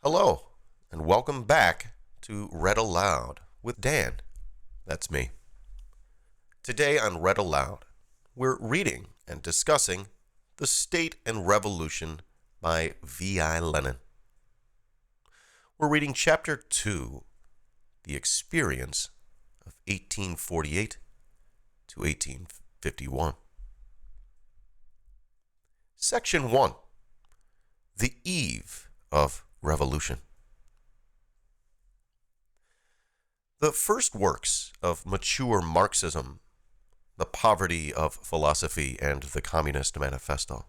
Hello, and welcome back to Read Aloud with Dan. That's me. Today on Read Aloud, we're reading and discussing The State and Revolution by V.I. Lenin. We're reading Chapter 2, The Experience of 1848 to 1851. Section 1, The Eve of Revolution. The first works of mature Marxism, The Poverty of Philosophy and the Communist Manifesto,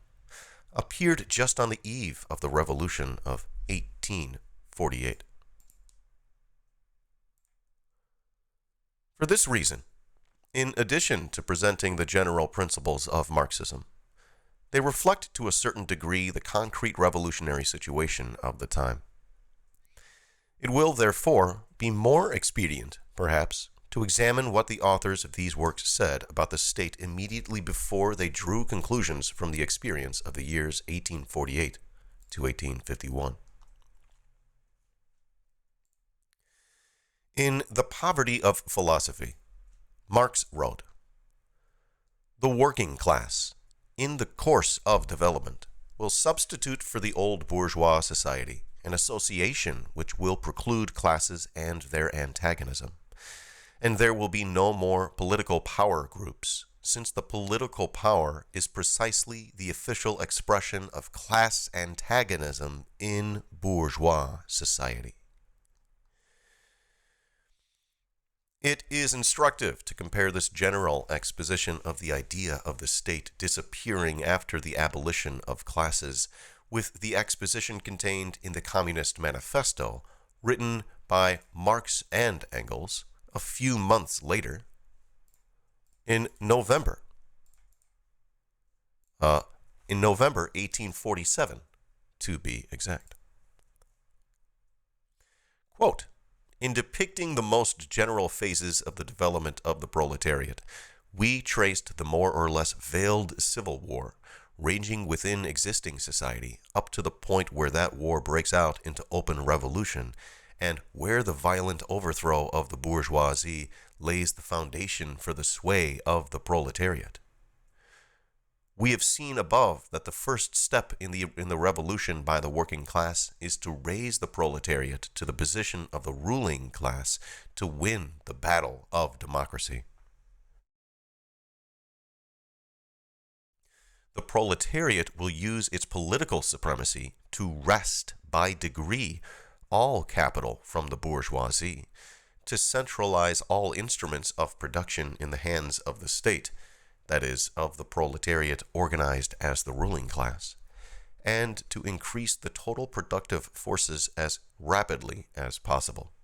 appeared just on the eve of the Revolution of 1848. For this reason, in addition to presenting the general principles of Marxism, they reflect to a certain degree the concrete revolutionary situation of the time. It will, therefore, be more expedient, perhaps, to examine what the authors of these works said about the state immediately before they drew conclusions from the experience of the years 1848 to 1851. In The Poverty of Philosophy, Marx wrote, "The working class, in the course of development, will substitute for the old bourgeois society an association which will preclude classes and their antagonism. And there will be no more political power groups, since the political power is precisely the official expression of class antagonism in bourgeois society." It is instructive to compare this general exposition of the idea of the state disappearing after the abolition of classes with the exposition contained in the Communist Manifesto, written by Marx and Engels a few months later, in November 1847, to be exact. Quote, "In depicting the most general phases of the development of the proletariat, we traced the more or less veiled civil war, ranging within existing society up to the point where that war breaks out into open revolution, and where the violent overthrow of the bourgeoisie lays the foundation for the sway of the proletariat. We have seen above that the first step in the revolution by the working class is to raise the proletariat to the position of the ruling class to win the battle of democracy. The proletariat will use its political supremacy to wrest by degree all capital from the bourgeoisie, to centralize all instruments of production in the hands of the state, that is, of the proletariat organized as the ruling class, and to increase the total productive forces as rapidly as possible."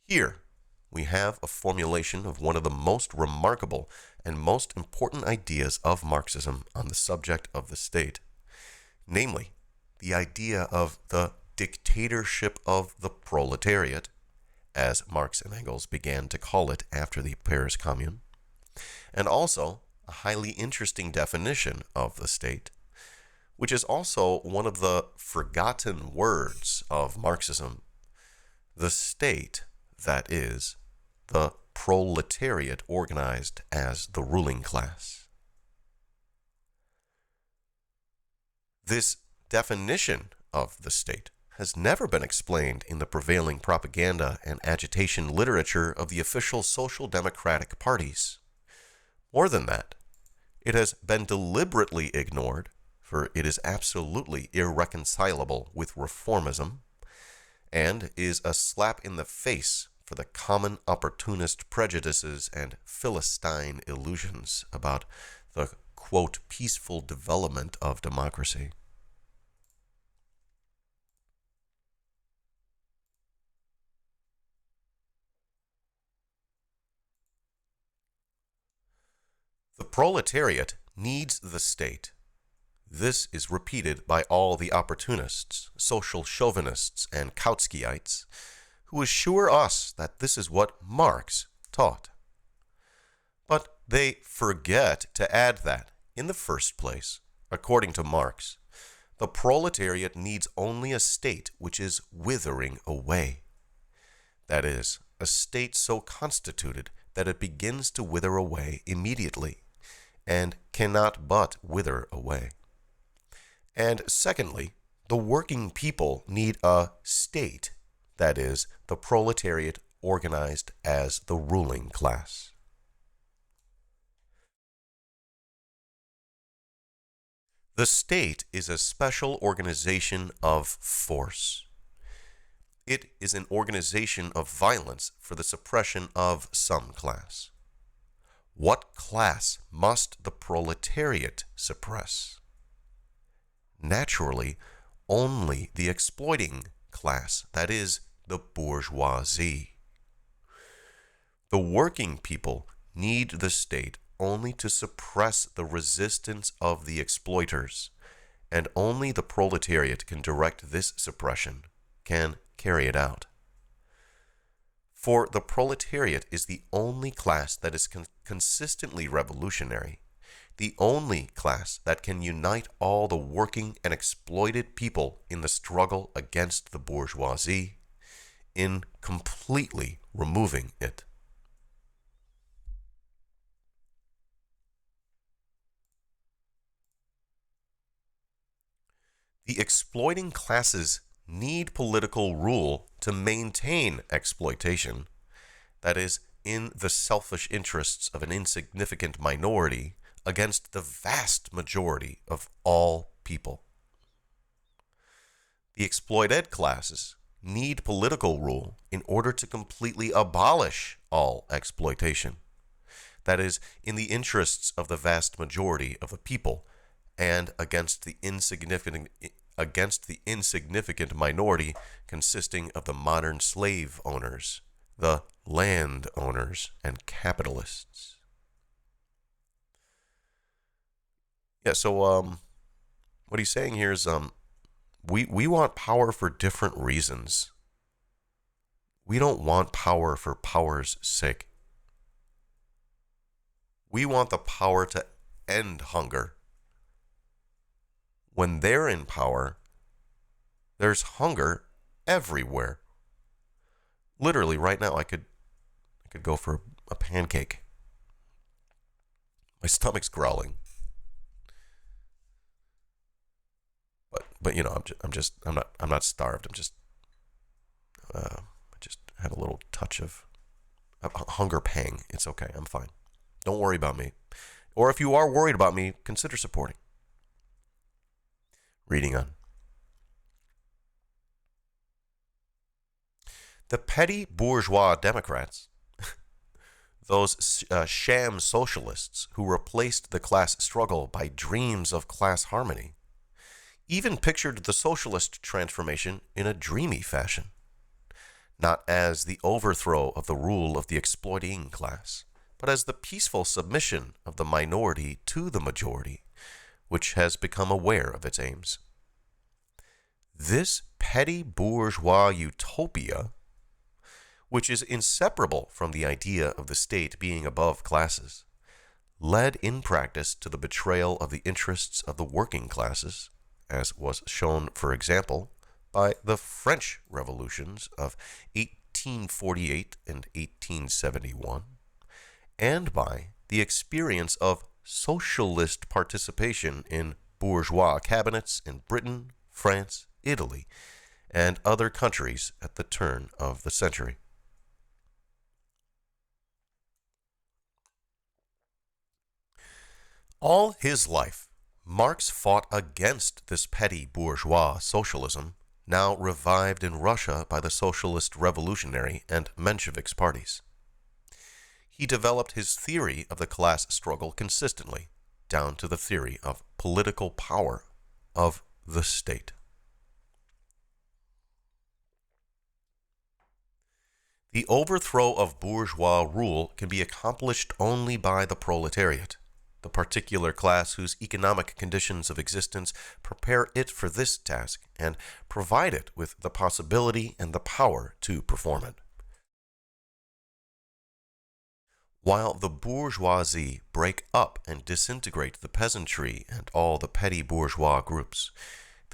Here we have a formulation of one of the most remarkable and most important ideas of Marxism on the subject of the state, namely, the idea of the dictatorship of the proletariat, as Marx and Engels began to call it after the Paris Commune, and also a highly interesting definition of the state, which is also one of the forgotten words of Marxism. The state, that is, the proletariat organized as the ruling class. This definition of the state has never been explained in the prevailing propaganda and agitation literature of the official social democratic parties. More than that, it has been deliberately ignored, for it is absolutely irreconcilable with reformism, and is a slap in the face for the common opportunist prejudices and Philistine illusions about the, quote, peaceful development of democracy. The proletariat needs the state. This is repeated by all the opportunists, social chauvinists, and Kautskyites, who assure us that this is what Marx taught. But they forget to add that, in the first place, according to Marx, The proletariat needs only a state which is withering away. That is, a state so constituted that it begins to wither away immediately, and cannot but wither away. And secondly, the working people need a state, that is, the proletariat organized as the ruling class. The state is a special organization of force. It is an organization of violence for the suppression of some class. What class must the proletariat suppress? Naturally, only the exploiting class, that is, the bourgeoisie. The working people need the state only to suppress the resistance of the exploiters, and only the proletariat can direct this suppression, can carry it out. For the proletariat is the only class that is consistently revolutionary, the only class that can unite all the working and exploited people in the struggle against the bourgeoisie, in completely removing it. The exploiting classes need political rule to maintain exploitation, that is, in the selfish interests of an insignificant minority against the vast majority of all people. The exploited classes need political rule in order to completely abolish all exploitation, that is, in the interests of the vast majority of the people and against the insignificant minority consisting of the modern slave owners, the land owners, and capitalists. So what he's saying here is we want power for different reasons. We don't want power for power's sake. We want the power to end hunger. When they're in power, there's hunger everywhere. Literally, right now, I could go for a pancake. My stomach's growling. But you know, I'm not starved. I just had a little touch of a hunger pang. It's okay. I'm fine. Don't worry about me. Or if you are worried about me, consider supporting. Reading on. The petty bourgeois Democrats, those sham socialists who replaced the class struggle by dreams of class harmony, even pictured the socialist transformation in a dreamy fashion, not as the overthrow of the rule of the exploiting class, but as the peaceful submission of the minority to the majority, which has become aware of its aims. This petty bourgeois utopia, which is inseparable from the idea of the state being above classes, led in practice to the betrayal of the interests of the working classes, as was shown, for example, by the French revolutions of 1848 and 1871, and by the experience of socialist participation in bourgeois cabinets in Britain, France, Italy, and other countries at the turn of the century. All his life, Marx fought against this petty bourgeois socialism, now revived in Russia by the Socialist Revolutionary and Menshevik parties. He developed his theory of the class struggle consistently, down to the theory of political power of the state. The overthrow of bourgeois rule can be accomplished only by the proletariat, the particular class whose economic conditions of existence prepare it for this task and provide it with the possibility and the power to perform it. While the bourgeoisie break up and disintegrate the peasantry and all the petty bourgeois groups,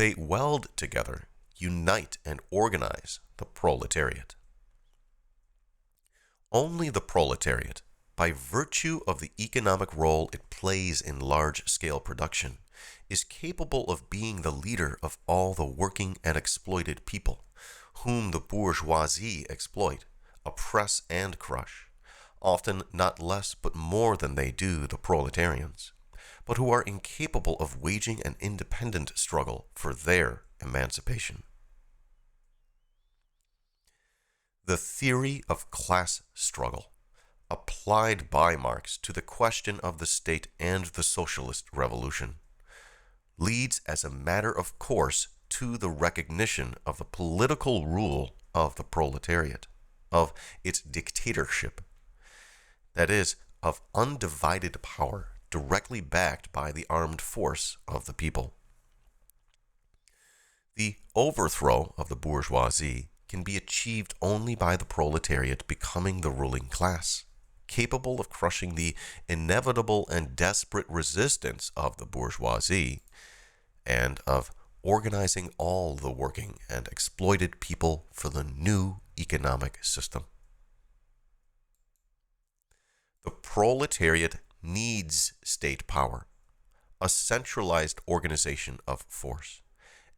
they weld together, unite, and organize the proletariat. Only the proletariat, by virtue of the economic role it plays in large-scale production, is capable of being the leader of all the working and exploited people, whom the bourgeoisie exploit, oppress, and crush, often not less but more than they do the proletarians, but who are incapable of waging an independent struggle for their emancipation. The theory of class struggle, applied by Marx to the question of the state and the socialist revolution, leads as a matter of course to the recognition of the political rule of the proletariat, of its dictatorship, that is, of undivided power directly backed by the armed force of the people. The overthrow of the bourgeoisie can be achieved only by the proletariat becoming the ruling class, capable of crushing the inevitable and desperate resistance of the bourgeoisie, and of organizing all the working and exploited people for the new economic system. The proletariat needs state power, a centralized organization of force,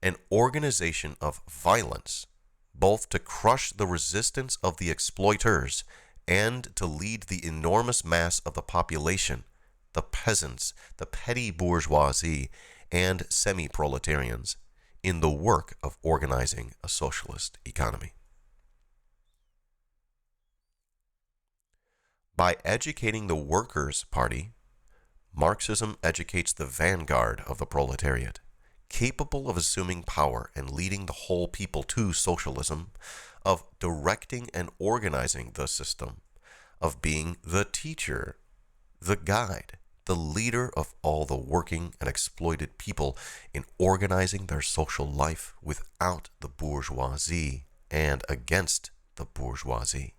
an organization of violence, both to crush the resistance of the exploiters and to lead the enormous mass of the population, the peasants, the petty bourgeoisie, and semi-proletarians, in the work of organizing a socialist economy. By educating the Workers' Party, Marxism educates the vanguard of the proletariat, capable of assuming power and leading the whole people to socialism, of directing and organizing the system, of being the teacher, the guide, the leader of all the working and exploited people in organizing their social life without the bourgeoisie and against the bourgeoisie.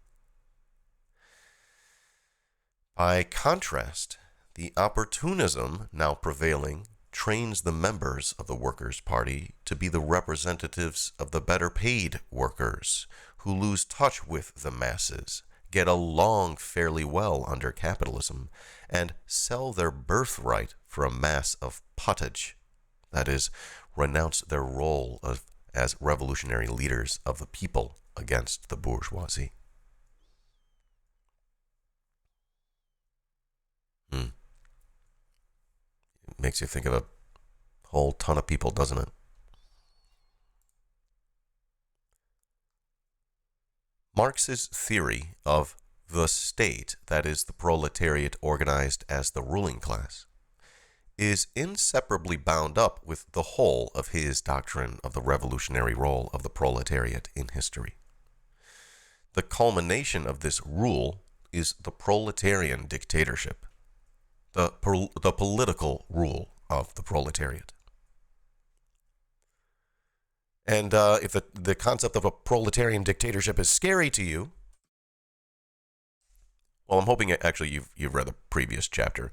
By contrast, the opportunism now prevailing trains the members of the Workers' Party to be the representatives of the better paid workers who lose touch with the masses, get along fairly well under capitalism, and sell their birthright for a mass of pottage, that is, renounce their role as revolutionary leaders of the people against the bourgeoisie. It makes you think of a whole ton of people, doesn't it? Marx's theory of the state, that is, the proletariat organized as the ruling class, is inseparably bound up with the whole of his doctrine of the revolutionary role of the proletariat in history. The culmination of this rule is the proletarian dictatorship, the political rule of the proletariat. And if the concept of a proletarian dictatorship is scary to you, well, I'm hoping actually you've read the previous chapter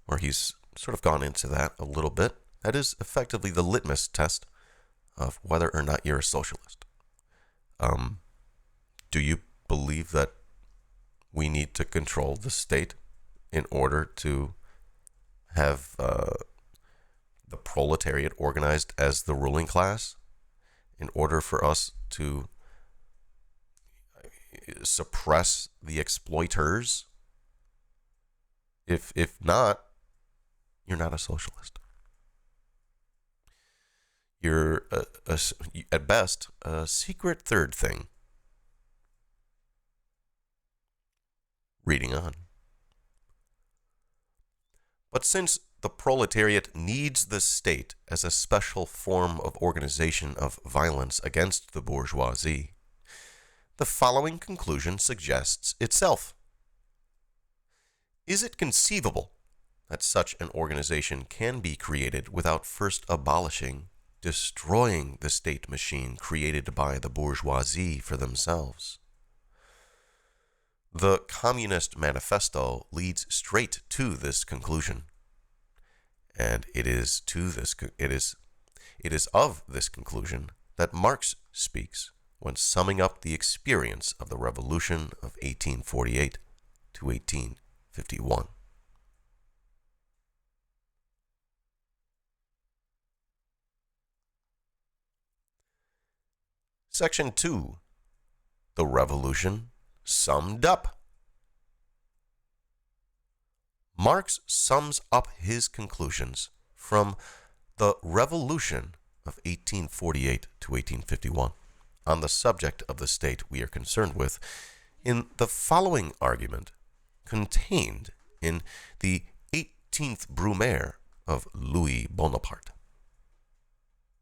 where he's sort of gone into that a little bit. That is effectively the litmus test of whether or not you're a socialist. Do you believe that we need to control the state in order to have the proletariat organized as the ruling class, in order for us to suppress the exploiters? If not, you're not a socialist. You're, at best, a secret third thing. Reading on. But since the proletariat needs the state as a special form of organization of violence against the bourgeoisie, the following conclusion suggests itself. Is it conceivable that such an organization can be created without first abolishing, destroying the state machine created by the bourgeoisie for themselves? The Communist Manifesto leads straight to this conclusion, and it is It is of this conclusion that Marx speaks when summing up the experience of the Revolution of 1848 to 1851. Section 2. The Revolution Summed Up. Marx sums up his conclusions from the Revolution of 1848 to 1851 on the subject of the state we are concerned with in the following argument contained in the 18th Brumaire of Louis Bonaparte.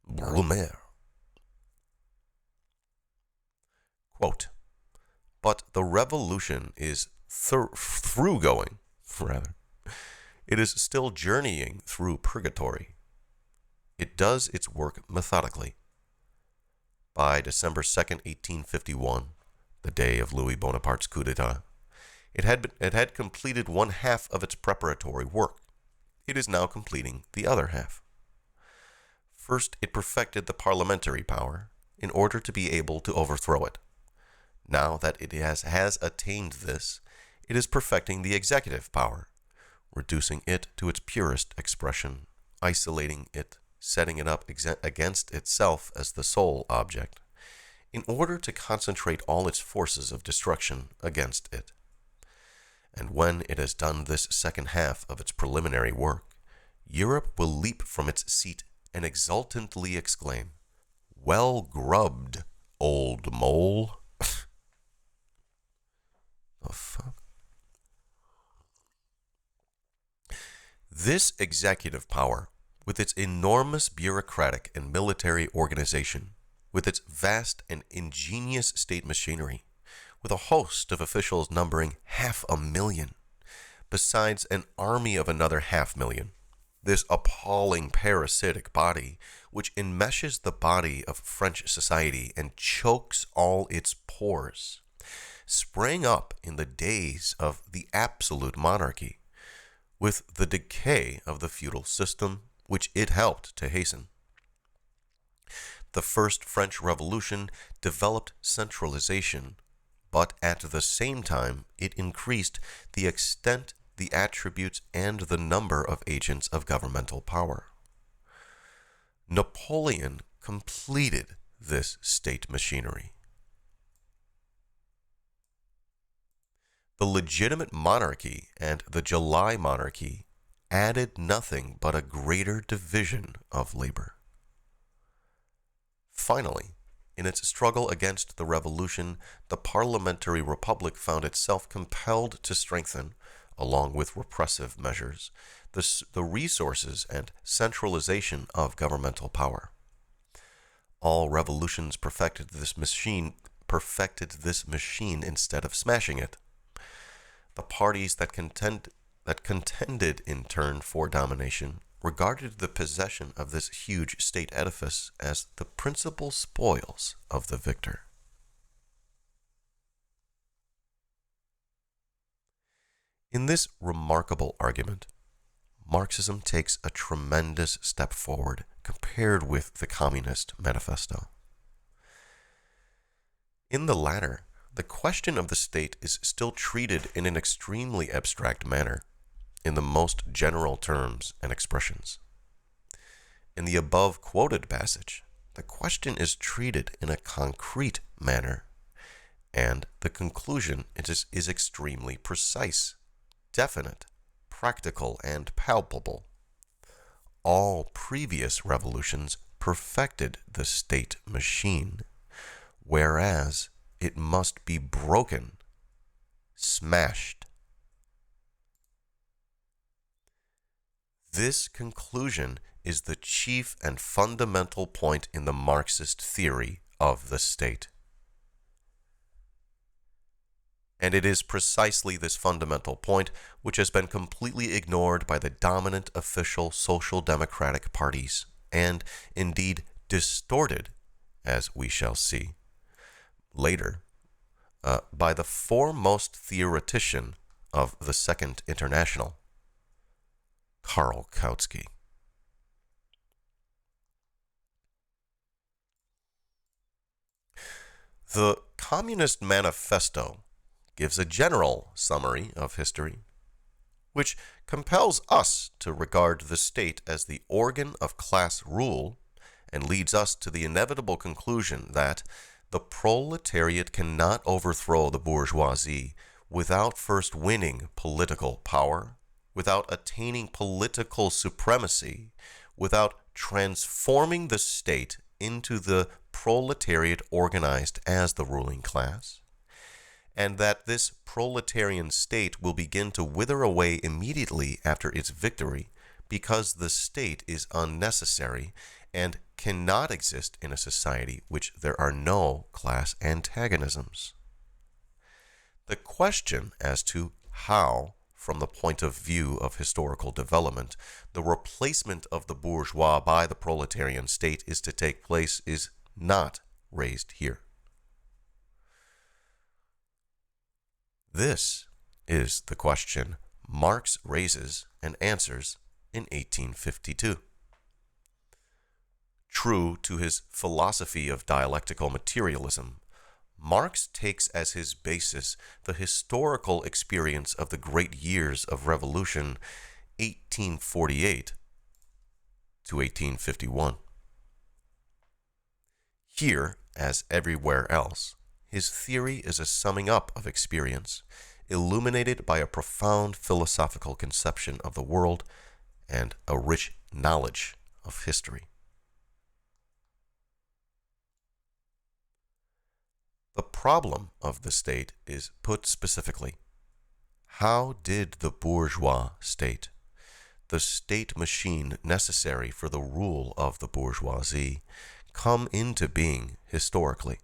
Brumaire. Quote, but the revolution is through-going, rather. It is still journeying through purgatory. It does its work methodically. By December 2nd, 1851, the day of Louis Bonaparte's coup d'etat, it had completed one half of its preparatory work. It is now completing the other half. First, it perfected the parliamentary power in order to be able to overthrow it. Now that it has attained this, it is perfecting the executive power, reducing it to its purest expression, isolating it, setting it up against itself as the sole object, in order to concentrate all its forces of destruction against it. And when it has done this second half of its preliminary work, Europe will leap from its seat and exultantly exclaim, "Well grubbed, old mole." The fuck? This executive power, with its enormous bureaucratic and military organization, with its vast and ingenious state machinery, with a host of officials numbering 500,000, besides an army of another 500,000, this appalling parasitic body, which enmeshes the body of French society and chokes all its pores, sprang up in the days of the absolute monarchy, with the decay of the feudal system, which it helped to hasten. The first French Revolution developed centralization, but at the same time it increased the extent, the attributes, and the number of agents of governmental power. Napoleon completed this state machinery. The legitimate monarchy and the July monarchy added nothing but a greater division of labor. Finally, in its struggle against the revolution, the parliamentary republic found itself compelled to strengthen, along with repressive measures, the resources and centralization of governmental power. All revolutions perfected this machine instead of smashing it. The parties that contended in turn for domination regarded the possession of this huge state edifice as the principal spoils of the victor. In this remarkable argument, Marxism takes a tremendous step forward compared with the Communist Manifesto. In the latter, the question of the state is still treated in an extremely abstract manner, in the most general terms and expressions. In the above quoted passage, the question is treated in a concrete manner, and the conclusion is extremely precise, definite, practical, and palpable. All previous revolutions perfected the state machine, whereas it must be broken, smashed. This conclusion is the chief and fundamental point in the Marxist theory of the state. And it is precisely this fundamental point which has been completely ignored by the dominant official social democratic parties, and indeed distorted, as we shall see later, by the foremost theoretician of the Second International, Karl Kautsky. The Communist Manifesto gives a general summary of history, which compels us to regard the state as the organ of class rule and leads us to the inevitable conclusion that the proletariat cannot overthrow the bourgeoisie without first winning political power, without attaining political supremacy, without transforming the state into the proletariat organized as the ruling class, and that this proletarian state will begin to wither away immediately after its victory because the state is unnecessary and cannot exist in a society which there are no class antagonisms. The question as to how, from the point of view of historical development, the replacement of the bourgeois by the proletarian state is to take place is not raised here. This is the question Marx raises and answers in 1852. True to his philosophy of dialectical materialism, Marx takes as his basis the historical experience of the great years of revolution 1848 to 1851. Here, as everywhere else, his theory is a summing up of experience, illuminated by a profound philosophical conception of the world and a rich knowledge of history. The problem of the state is put specifically. How did the bourgeois state, the state machine necessary for the rule of the bourgeoisie, come into being historically?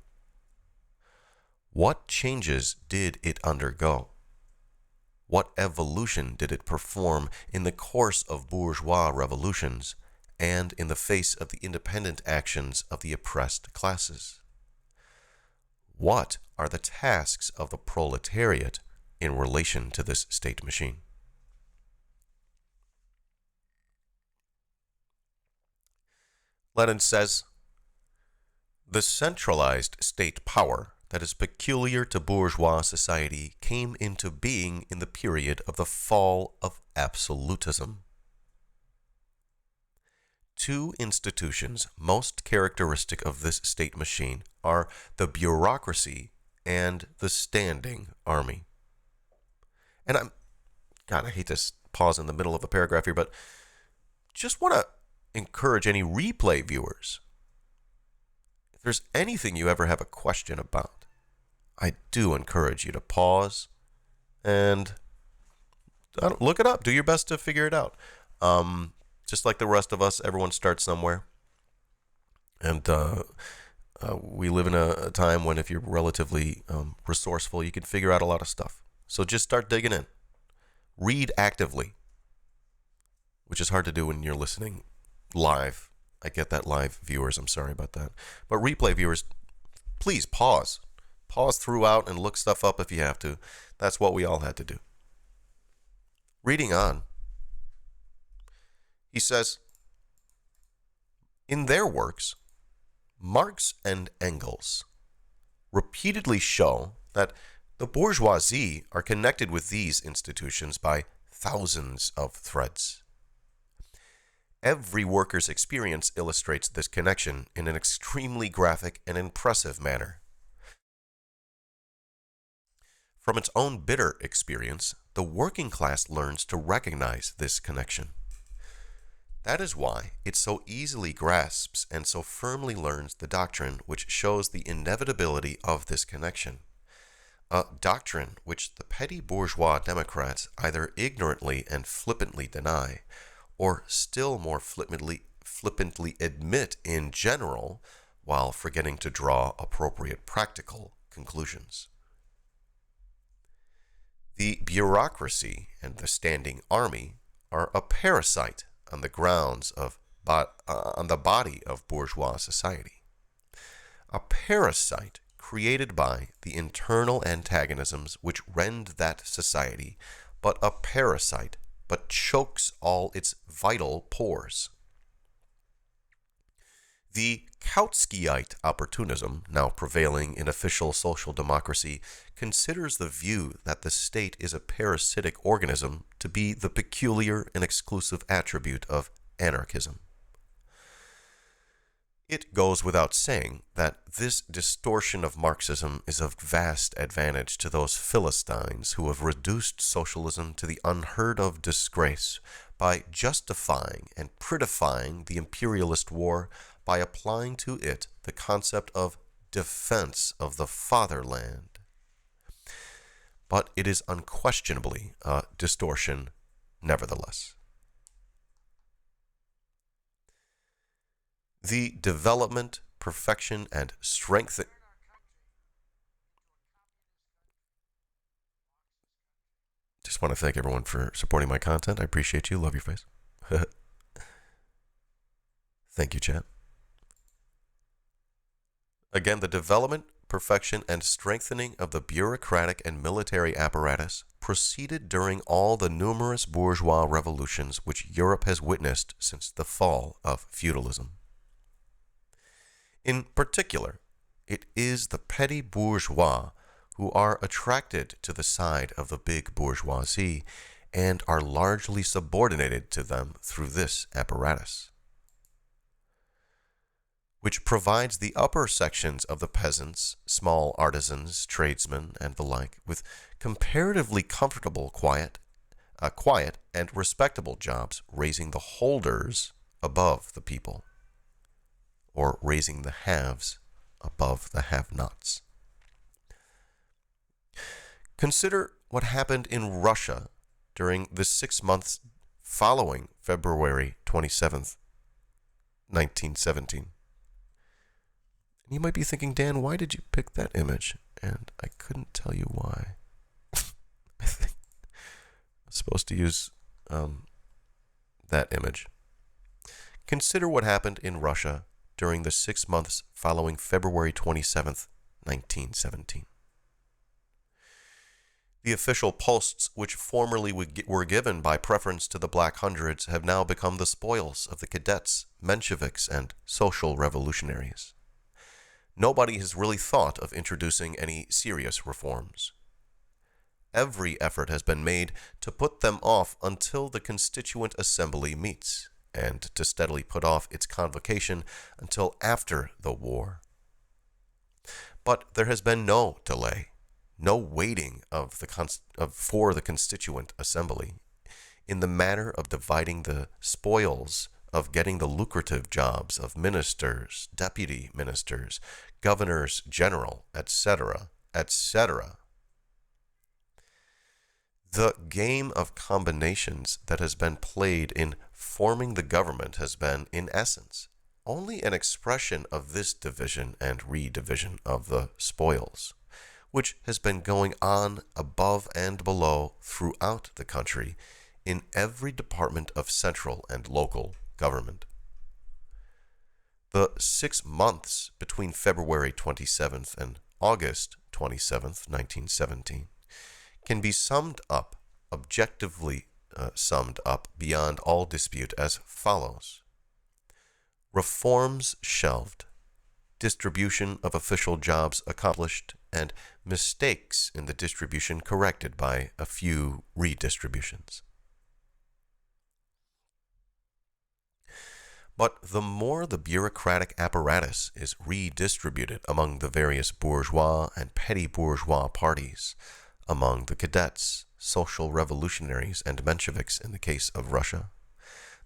What changes did it undergo? What evolution did it perform in the course of bourgeois revolutions and in the face of the independent actions of the oppressed classes? What are the tasks of the proletariat in relation to this state machine? Lenin says, the centralized state power that is peculiar to bourgeois society came into being in the period of the fall of absolutism. Two institutions most characteristic of this state machine are the bureaucracy and the standing army. And I hate to pause in the middle of a paragraph here, but just want to encourage any replay viewers. If there's anything you ever have a question about, I do encourage you to pause and look it up. Do your best to figure it out. Just like the rest of us, everyone starts somewhere. And we live in a time when if you're relatively resourceful, you can figure out a lot of stuff. So just start digging in. Read actively, which is hard to do when you're listening live. I get that, live viewers. I'm sorry about that. But replay viewers, please pause. Pause throughout and look stuff up if you have to. That's what we all had to do. Reading on. He says, in their works, Marx and Engels repeatedly show that the bourgeoisie are connected with these institutions by thousands of threads. Every worker's experience illustrates this connection in an extremely graphic and impressive manner. From its own bitter experience, the working class learns to recognize this connection. That is why it so easily grasps and so firmly learns the doctrine which shows the inevitability of this connection, a doctrine which the petty bourgeois democrats either ignorantly and flippantly deny, or still more flippantly admit in general, while forgetting to draw appropriate practical conclusions. The bureaucracy and the standing army are a parasite on the grounds of on the body of bourgeois society. A parasite created by the internal antagonisms which rend that society, but a parasite but chokes all its vital pores. The Kautskyite opportunism, now prevailing in official social democracy, considers the view that the state is a parasitic organism to be the peculiar and exclusive attribute of anarchism. It goes without saying that this distortion of Marxism is of vast advantage to those Philistines who have reduced socialism to the unheard of disgrace by justifying and prettifying the imperialist war by applying to it the concept of defense of the fatherland. But it is unquestionably a distortion nevertheless. The development, perfection, and strength. Just want to thank everyone for supporting my content. I appreciate you. Love your face. Thank you, chat. Again, the development, perfection, and strengthening of the bureaucratic and military apparatus proceeded during all the numerous bourgeois revolutions which Europe has witnessed since the fall of feudalism. In particular, it is the petty bourgeois who are attracted to the side of the big bourgeoisie and are largely subordinated to them through this apparatus, which provides the upper sections of the peasants, small artisans, tradesmen, and the like with comparatively comfortable, quiet and respectable jobs, raising the holders above the people, or raising the haves above the have-nots. Consider what happened in Russia during the 6 months following February 27th, 1917. You might be thinking, Dan, why did you pick that image? And I couldn't tell you why. I think I'm supposed to use that image. Consider what happened in Russia during the 6 months following February 27th, 1917. The official posts which formerly were given by preference to the Black Hundreds have now become the spoils of the cadets, Mensheviks, and social revolutionaries. Nobody has really thought of introducing any serious reforms. Every effort has been made to put them off until the Constituent Assembly meets, and to steadily put off its convocation until after the war. But there has been no delay, no waiting for the Constituent Assembly in the matter of dividing the spoils of getting the lucrative jobs of ministers, deputy ministers, governors general, etc., etc. The game of combinations that has been played in forming the government has been, in essence, only an expression of this division and redivision of the spoils, which has been going on above and below throughout the country in every department of central and local government. The 6 months between February 27th and August 27th, 1917, can be summed up, objectively summed up beyond all dispute as follows. Reforms shelved, distribution of official jobs accomplished, and mistakes in the distribution corrected by a few redistributions. But the more the bureaucratic apparatus is redistributed among the various bourgeois and petty bourgeois parties, among the cadets, social revolutionaries, and Mensheviks in the case of Russia,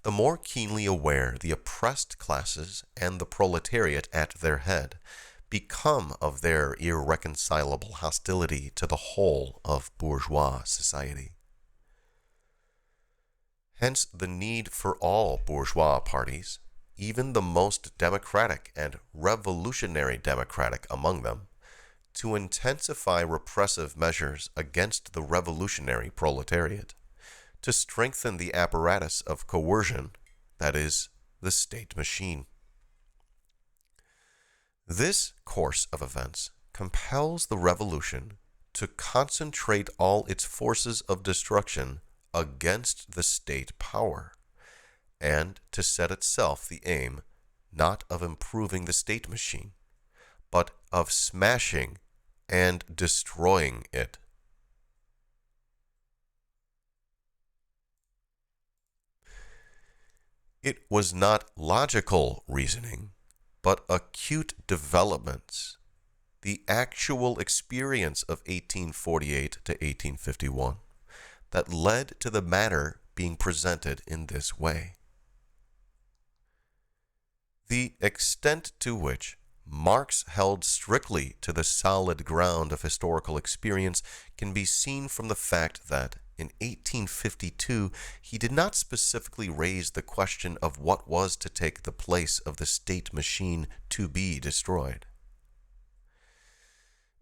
the more keenly aware the oppressed classes and the proletariat at their head become of their irreconcilable hostility to the whole of bourgeois society. Hence the need for all bourgeois parties, even the most democratic and revolutionary democratic among them, to intensify repressive measures against the revolutionary proletariat, to strengthen the apparatus of coercion, that is, the state machine. This course of events compels the revolution to concentrate all its forces of destruction against the state power, and to set itself the aim not of improving the state machine, but of smashing and destroying it. It was not logical reasoning, but acute developments, the actual experience of 1848 to 1851, that led to the matter being presented in this way. The extent to which Marx held strictly to the solid ground of historical experience can be seen from the fact that, in 1852, he did not specifically raise the question of what was to take the place of the state machine to be destroyed.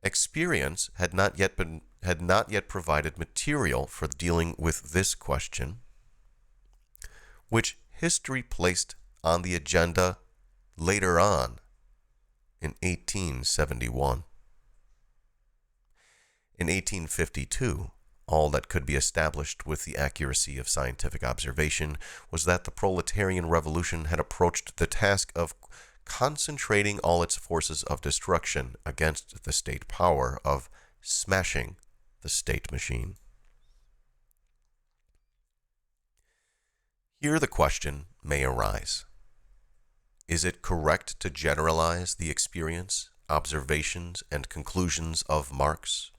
Experience had not yet provided material for dealing with this question, which history placed on the agenda later on in 1871. In 1852, all that could be established with the accuracy of scientific observation was that the proletarian revolution had approached the task of concentrating all its forces of destruction against the state power, of smashing the state machine. Here the question may arise: is it correct to generalize the experience, observations, and conclusions of Marx,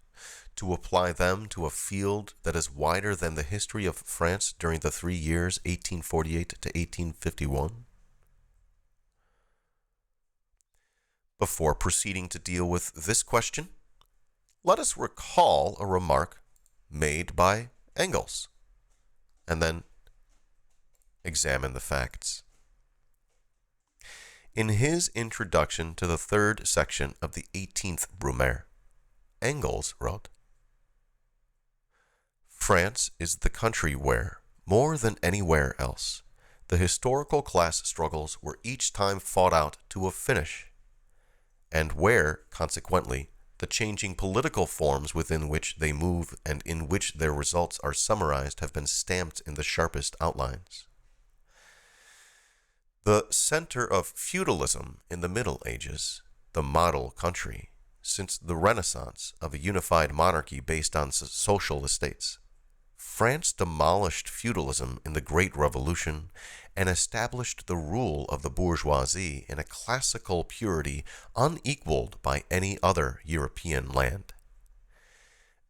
to apply them to a field that is wider than the history of France during the 3 years 1848 to 1851? Before proceeding to deal with this question, let us recall a remark made by Engels, and then examine the facts. In his introduction to the third section of the 18th Brumaire, Engels wrote, "France is the country where, more than anywhere else, the historical class struggles were each time fought out to a finish, and where, consequently, the changing political forms within which they move and in which their results are summarized have been stamped in the sharpest outlines. The center of feudalism in the Middle Ages, the model country, since the Renaissance of a unified monarchy based on social estates. France demolished feudalism in the Great Revolution and established the rule of the bourgeoisie in a classical purity unequaled by any other European land.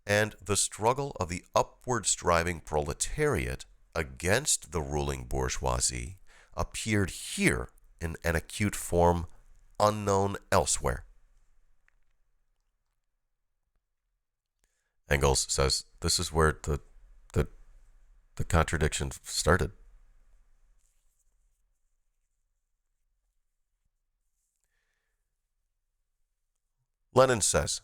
And the struggle of the upward-striving proletariat against the ruling bourgeoisie appeared here in an acute form unknown elsewhere." Engels says this is where the contradiction started. Lenin says,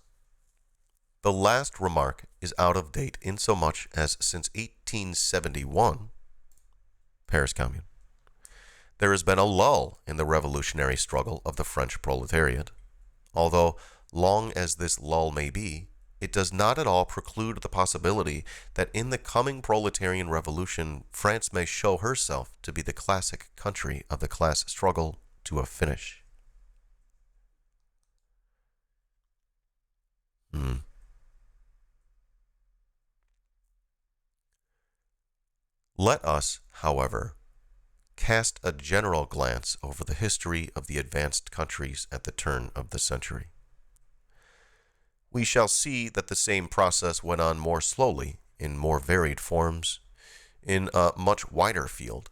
"The last remark is out of date insomuch as since 1871, Paris Commune, there has been a lull in the revolutionary struggle of the French proletariat. Although, long as this lull may be, it does not at all preclude the possibility that in the coming proletarian revolution, France may show herself to be the classic country of the class struggle to a finish." Let us, however, cast a general glance over the history of the advanced countries at the turn of the century. We shall see that the same process went on more slowly, in more varied forms, in a much wider field.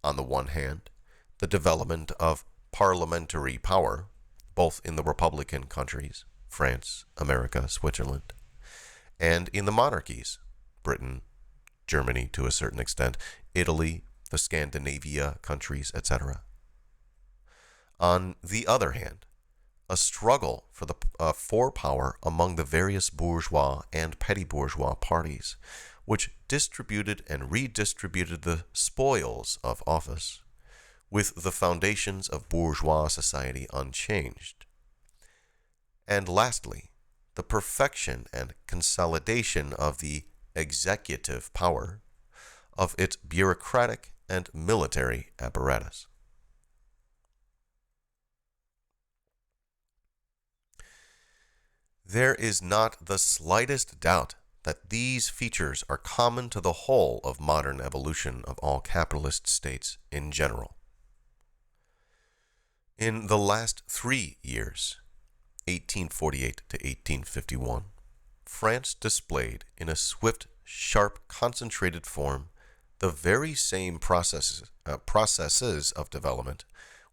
On the one hand, the development of parliamentary power, both in the republican countries, France, America, Switzerland, and in the monarchies, Britain, Germany to a certain extent, Italy, the Scandinavia countries, etc. On the other hand, a struggle for power among the various bourgeois and petty bourgeois parties, which distributed and redistributed the spoils of office, with the foundations of bourgeois society unchanged. And lastly, the perfection and consolidation of the executive power, of its bureaucratic and military apparatus. There is not the slightest doubt that these features are common to the whole of modern evolution of all capitalist states in general. In the last 3 years, 1848 to 1851, France displayed in a swift, sharp, concentrated form the very same processes of development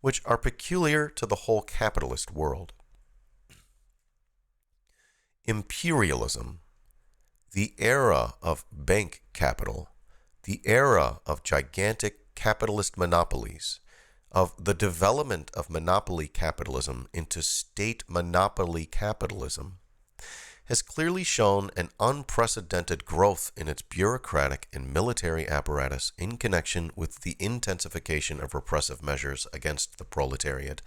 which are peculiar to the whole capitalist world. Imperialism, the era of bank capital, the era of gigantic capitalist monopolies, of the development of monopoly capitalism into state monopoly capitalism, has clearly shown an unprecedented growth in its bureaucratic and military apparatus in connection with the intensification of repressive measures against the proletariat,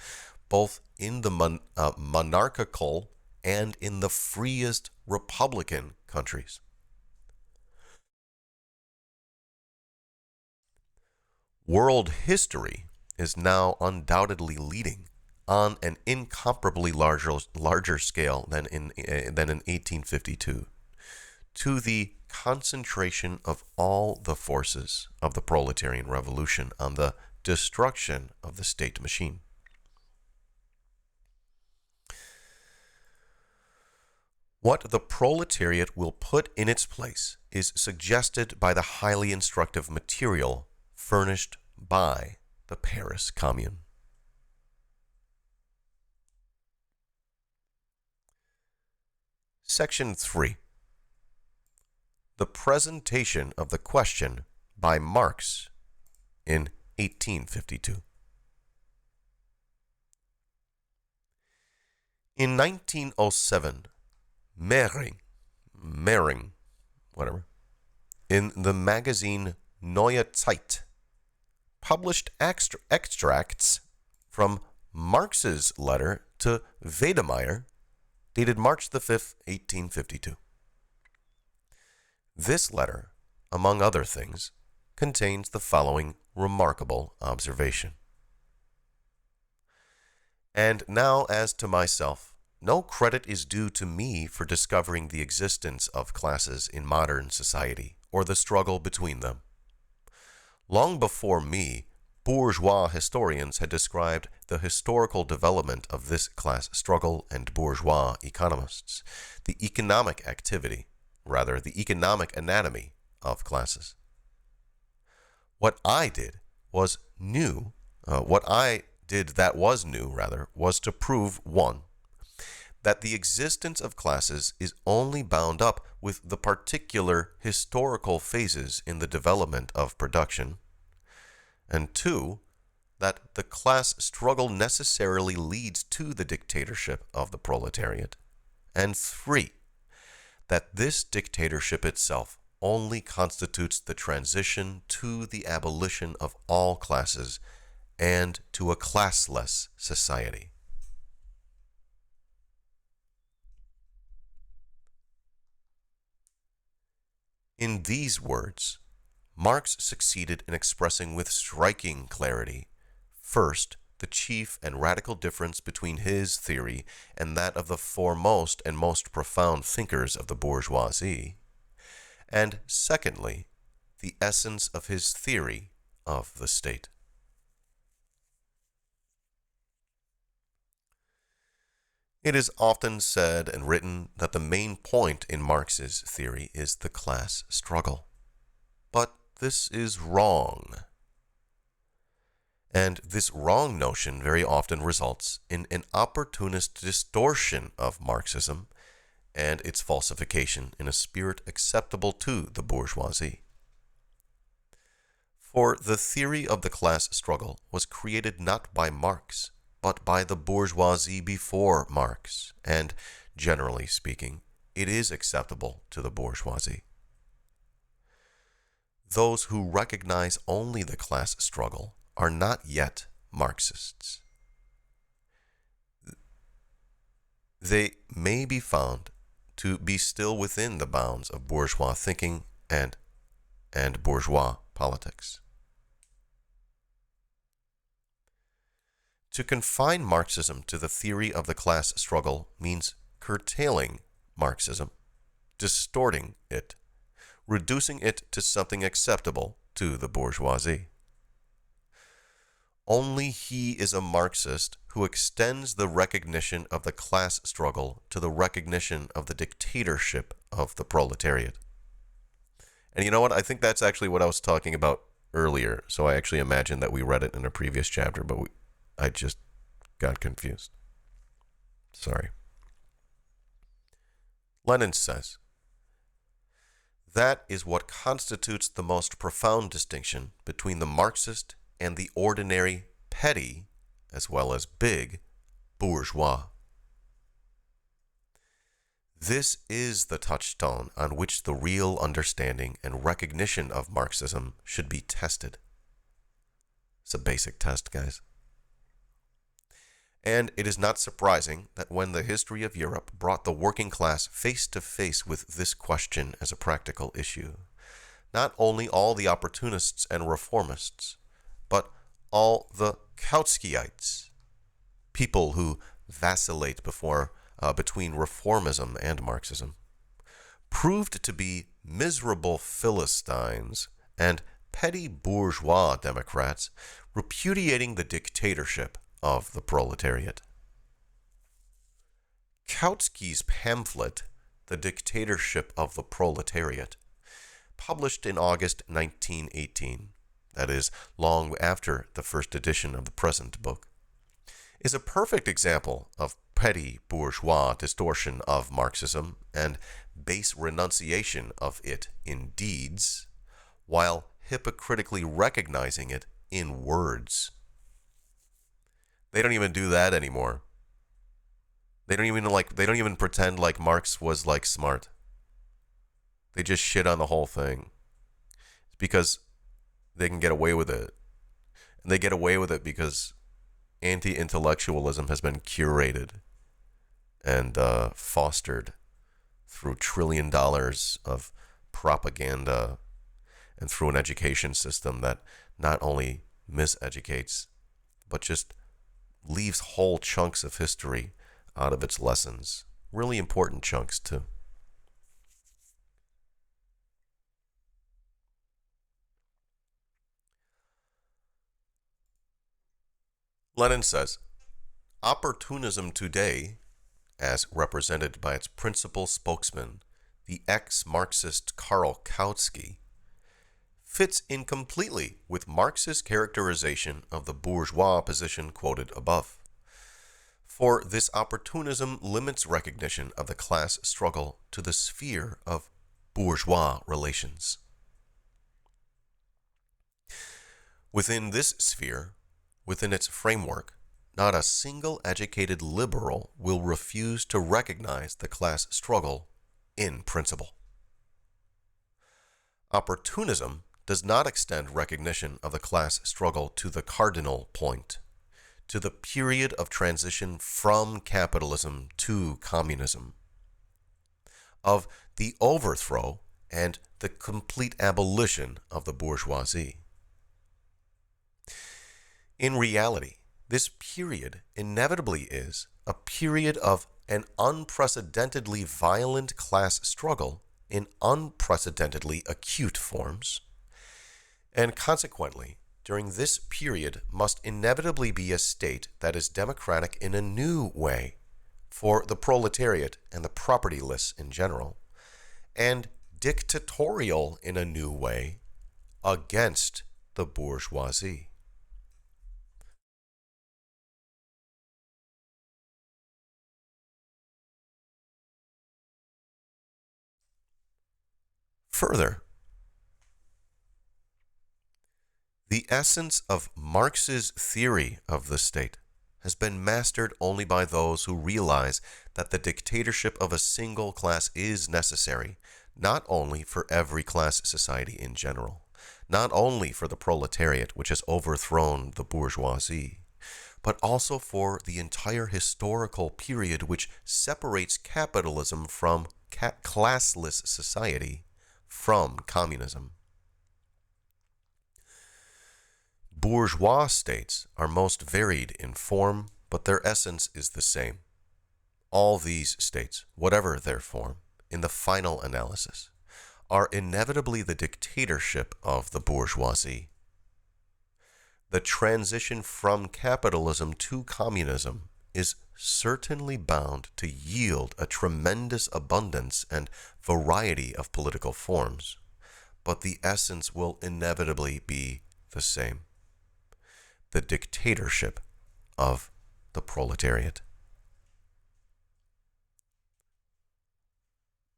both in the monarchical and in the freest republican countries. World history is now undoubtedly leading on an incomparably larger scale than in 1852 to the concentration of all the forces of the proletarian revolution on the destruction of the state machine. What the proletariat will put in its place is suggested by the highly instructive material furnished by the Paris Commune. Section 3. The presentation of the question by Marx in 1852. In 1907, Mehring, in the magazine Neue Zeit, published extracts from Marx's letter to Wedemeyer, dated March the 5th, 1852. This letter, among other things, contains the following remarkable observation. And now as to myself, no credit is due to me for discovering the existence of classes in modern society, or the struggle between them. Long before me, bourgeois historians had described the historical development of this class struggle, and bourgeois economists, the economic activity, the economic anatomy of classes. What I did was new, was to prove, one, that the existence of classes is only bound up with the particular historical phases in the development of production, and two, that the class struggle necessarily leads to the dictatorship of the proletariat, and three, that this dictatorship itself only constitutes the transition to the abolition of all classes and to a classless society. In these words, Marx succeeded in expressing with striking clarity, first, the chief and radical difference between his theory and that of the foremost and most profound thinkers of the bourgeoisie, and secondly, the essence of his theory of the state. It is often said and written that the main point in Marx's theory is the class struggle. But this is wrong. And this wrong notion very often results in an opportunist distortion of Marxism and its falsification in a spirit acceptable to the bourgeoisie. For the theory of the class struggle was created not by Marx, but by the bourgeoisie before Marx, and, generally speaking, it is acceptable to the bourgeoisie. Those who recognize only the class struggle are not yet Marxists. They may be found to be still within the bounds of bourgeois thinking and bourgeois politics. To confine Marxism to the theory of the class struggle means curtailing Marxism, distorting it, reducing it to something acceptable to the bourgeoisie. Only he is a Marxist who extends the recognition of the class struggle to the recognition of the dictatorship of the proletariat. And you know what? I think that's actually what I was talking about earlier. So I actually imagined that we read it in a previous chapter, but I just got confused. Sorry. Lenin says, that is what constitutes the most profound distinction between the Marxist and the ordinary petty, as well as big, bourgeois. This is the touchstone on which the real understanding and recognition of Marxism should be tested. It's a basic test, guys. And it is not surprising that when the history of Europe brought the working class face to face with this question as a practical issue, not only all the opportunists and reformists, but all the Kautskyites, people who vacillate between reformism and Marxism, proved to be miserable Philistines and petty bourgeois Democrats repudiating the dictatorship of the proletariat. Kautsky's pamphlet, The Dictatorship of the Proletariat, published in August 1918, that is, long after the first edition of the present book, is a perfect example of petty bourgeois distortion of Marxism and base renunciation of it in deeds, while hypocritically recognizing it in words. They don't even do that anymore. They don't even pretend like Marx was smart. They just shit on the whole thing. It's because they can get away with it. And they get away with it because anti-intellectualism has been curated and fostered through $1 trillion of propaganda and through an education system that not only miseducates, but just leaves whole chunks of history out of its lessons. Really important chunks, too. Lenin says, opportunism today, as represented by its principal spokesman, the ex-Marxist Karl Kautsky, fits in completely with Marx's characterization of the bourgeois position quoted above. For this opportunism limits recognition of the class struggle to the sphere of bourgeois relations. Within this sphere, within its framework, not a single educated liberal will refuse to recognize the class struggle in principle. Opportunism does not extend recognition of the class struggle to the cardinal point, to the period of transition from capitalism to communism, of the overthrow and the complete abolition of the bourgeoisie. In reality, this period inevitably is a period of an unprecedentedly violent class struggle in unprecedentedly acute forms, and consequently, during this period must inevitably be a state that is democratic in a new way for the proletariat and the propertyless in general, and dictatorial in a new way against the bourgeoisie. Further, the essence of Marx's theory of the state has been mastered only by those who realize that the dictatorship of a single class is necessary, not only for every class society in general, not only for the proletariat which has overthrown the bourgeoisie, but also for the entire historical period which separates capitalism from classless society from communism. Bourgeois states are most varied in form, but their essence is the same. All these states, whatever their form, in the final analysis, are inevitably the dictatorship of the bourgeoisie. The transition from capitalism to communism is certainly bound to yield a tremendous abundance and variety of political forms, but the essence will inevitably be the same: the dictatorship of the proletariat.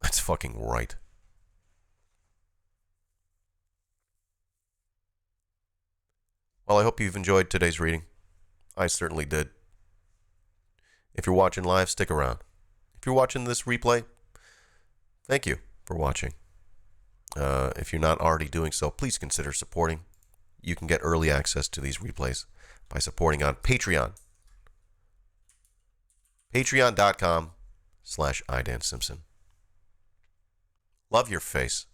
That's fucking right. Well, I hope you've enjoyed today's reading. I certainly did. If you're watching live, stick around. If you're watching this replay, thank you for watching. If you're not already doing so, please consider supporting. You can get early access to these replays by supporting on Patreon. Patreon.com/IDanSimpson. Love your face.